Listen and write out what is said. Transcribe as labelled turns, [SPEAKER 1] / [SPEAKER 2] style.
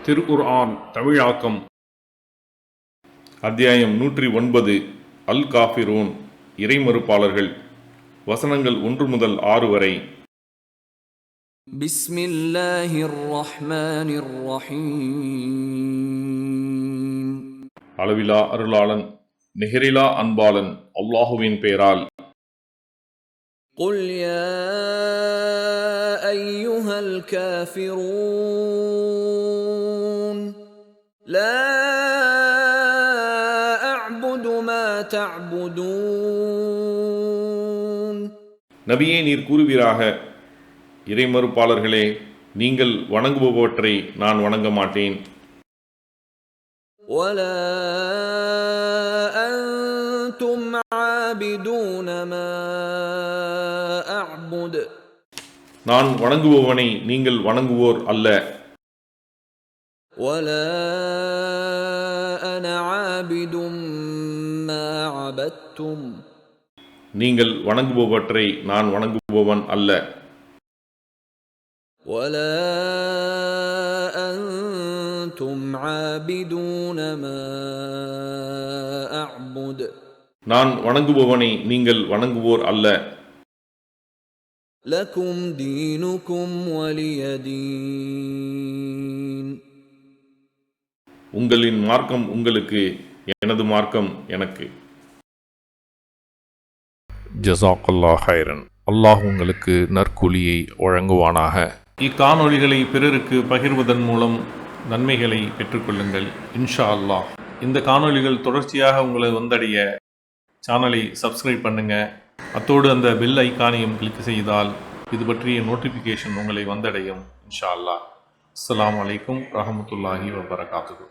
[SPEAKER 1] திருக்குர்ஆன் தமிழாக்கம் அத்தியாயம் 109 அல் காஃபிரூன் இறைமறுப்பாளர்கள். வசனங்கள் 1 முதல் 6 வரை.
[SPEAKER 2] பிஸ்மில்லாஹிர் ரஹ்மானிர் ரஹீம்.
[SPEAKER 1] அளவிலா அருளாளன் நிகரிலா அன்பாளன் அல்லாஹுவின் பெயரால்.
[SPEAKER 2] குல் யா அய்யுஹல் காஃபிரூன் லா அஅ்புது மா தஅ்புதூன்.
[SPEAKER 1] நபியே, நீர் கூறுவீராக, இறைமறுப்பாளர்களே, நீங்கள் வணங்குபவற்றை நான் வணங்க மாட்டேன்.
[SPEAKER 2] வலா அன்தும் ஆபிதூன மா அஅ்புது.
[SPEAKER 1] நான் வணங்குபவனை நீங்கள் வணங்குவோர் அல்ல.
[SPEAKER 2] வலா அன ஆபிதும் மா அபத்தும்.
[SPEAKER 1] நீங்கள் வணங்குபவற்றை நான் வணங்குபவன் அல்ல.
[SPEAKER 2] வலா அன்தும் ஆபிதூன மா அஅ்புது.
[SPEAKER 1] நான் வணங்குபவனை நீங்கள் வணங்குவோர் அல்ல.
[SPEAKER 2] லகும் தீனுகும் வலிய தீன்.
[SPEAKER 1] உங்களின் மார்க்கம் உங்களுக்கு, எனது மார்க்கம் எனக்கு. ஜஸாக்கல்லாஹ் ஹைரன். அல்லாஹ் உங்களுக்கு நற்கூலியை வழங்குவானாக. இக்காணொளிகளை பிறருக்கு பகிர்வதன் மூலம் நன்மைகளை பெற்றுக்கொள்ளுங்கள் இன்ஷா அல்லாஹ். இந்த காணொளிகள் தொடர்ச்சியாக உங்களை வந்தடைய சேனலை சப்ஸ்கிரைப் பண்ணுங்கள். அத்தோடு அந்த பெல் ஐக்கானையும் கிளிக் செய்தால் இது பற்றிய நோட்டிஃபிகேஷன் உங்களை வந்தடையும் இன்ஷா அல்லாஹ். அஸ்ஸலாமு அலைக்கும் ரஹமத்துல்லாஹி வபரகாத்துஹு.